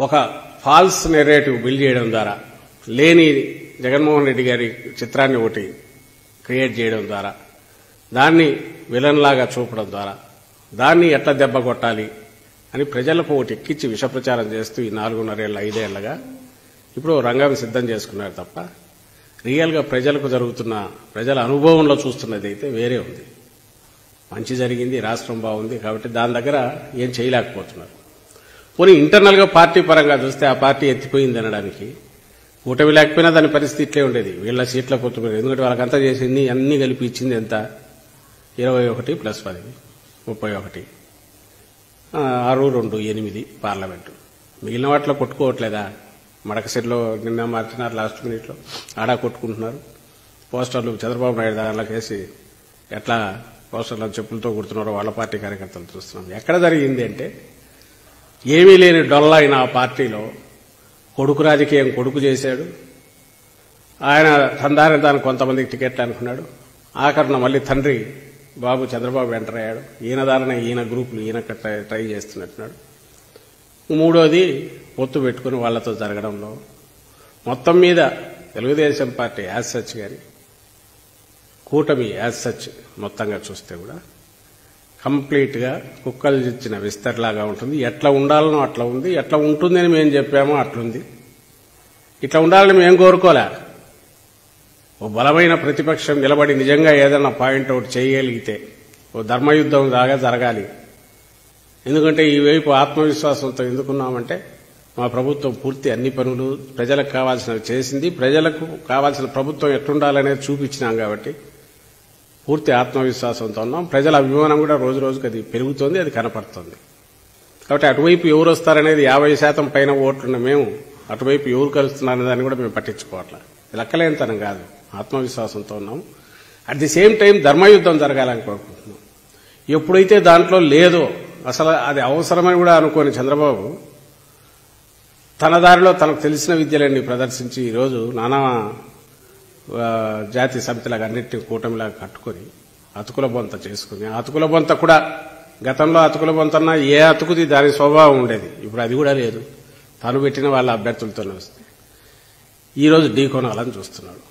ఒక falls narrative build చేయడం ద్వారా, లేని జగన్మోహన్ రెడ్డి గారి చిత్రాన్ని ఒకటి క్రియేట్ చేయడం ద్వారా, దాన్ని విలన్ లాగా చూపడం ద్వారా, దాన్ని ఎట్లా దెబ్బ కొట్టాలి అని ప్రజలకు ఒకటి ఎక్కించి విషప్రచారం చేస్తూ ఈ 4.5 ఏళ్ల 5 ఏళ్లగా ఇప్పుడు రంగం సిద్ధం చేసుకున్నారు తప్ప రియల్గా ప్రజలకు జరుగుతున్న, ప్రజల అనుభవంలో చూస్తున్నది అయితే వేరే ఉంది. మంచి జరిగింది, రాష్ట్రం బాగుంది కాబట్టి దాని దగ్గర ఏం చేయలేకపోతున్నారు. పోనీ ఇంటర్నల్గా పార్టీ పరంగా చూస్తే ఆ పార్టీ ఎత్తిపోయింది అనడానికి కూటమి లేకపోయినా దాని పరిస్థితి ఇట్లే ఉండేది. వీళ్ళ సీట్ల పొత్తు, ఎందుకంటే వాళ్ళకంతా చేసింది అన్ని కలిపి ఇచ్చింది ఎంత, 21 + 10 31, 6, 2, 8 పార్లమెంటు. మిగిలిన వాటిలో కొట్టుకోవట్లేదా? మడకసిరిలో నిన్న మార్చినారు, లాస్ట్ మినిట్లో ఆడా కొట్టుకుంటున్నారు. పోస్టర్లు చంద్రబాబు నాయుడు దానిలోకేసి ఎట్లా పోస్టర్లను చెప్పులతో కుడుతున్నారో వాళ్ళ పార్టీ కార్యకర్తలు చూస్తున్నాం. ఎక్కడ జరిగింది అంటే ఏమీ లేని డొల్ల అయిన ఆ పార్టీలో కొడుకు రాజకీయం కొడుకు చేశాడు. ఆయన దాని కొంతమందికి టికెట్లు అనుకున్నాడు. ఆఖరణ మళ్ళీ తండ్రి బాబు చంద్రబాబు ఎంటర్ అయ్యాడు. ఈయన దారిన ఈయన గ్రూపులు ఈయన ట్రై చేస్తున్నట్టున్నాడు. మూడోది పొత్తు పెట్టుకుని వాళ్లతో జరగడంలో మొత్తం మీద తెలుగుదేశం పార్టీ యాజ్ సచ్ గాని కూటమి యాజ్ సచ్ మొత్తంగా చూస్తే కూడా కంప్లీట్ గా కుక్కలు ఇచ్చిన విస్తర్లాగా ఉంటుంది. ఎట్లా ఉండాలనో అట్లా ఉంది, ఎట్లా ఉంటుందని మేము చెప్పామో అట్లుంది. ఇట్లా ఉండాలని మేము కోరుకోలే. ఓ బలమైన ప్రతిపక్షం నిలబడి నిజంగా ఏదైనా పాయింట్ అవుట్ చేయగలిగితే ఓ ధర్మయుద్ధం లాగా జరగాలి. ఎందుకంటే ఈ వైపు ఆత్మవిశ్వాసంతో ఎందుకున్నామంటే మా ప్రభుత్వం పూర్తి అన్ని పనులు ప్రజలకు కావాల్సినవి చేసింది, ప్రజలకు కావాల్సిన ప్రభుత్వం ఎట్లుండాలనేది చూపించినాం కాబట్టి పూర్తి ఆత్మవిశ్వాసంతో ఉన్నాం. ప్రజల అభిమానం కూడా రోజు రోజుకి అది పెరుగుతోంది, అది కనపడుతోంది. కాబట్టి అటువైపు ఎవరు వస్తారనేది 50% పైన ఓట్లున్న మేము అటువైపు ఎవరు కలుస్తున్నారనే దాన్ని కూడా మేము పట్టించుకోవట్లేదు. లెక్కలేనితనం కాదు, ఆత్మవిశ్వాసంతో ఉన్నాం. అట్ ది సేమ్ టైం ధర్మయుద్ధం జరగాలని కోరుకుంటున్నాం. ఎప్పుడైతే దాంట్లో లేదో, అసలు అది అవసరమని కూడా అనుకోని చంద్రబాబు తన దారిలో తనకు తెలిసిన విద్యలన్నీ ప్రదర్శించి ఈరోజు నానా జాతి సమితిలాగా అన్నింటినీ కూటమిలాగా కట్టుకుని అతుకుల బొంత చేసుకుని, అతుకుల బొంత కూడా గతంలో అతుకుల బొంతన్నా ఏ అతుకుది దాని స్వభావం ఉండేది. ఇప్పుడు అది కూడా లేదు. తను పెట్టిన వాళ్ళ అభ్యర్థులతోనే వస్తే ఈరోజు ఢీ కొనాలని చూస్తున్నాడు.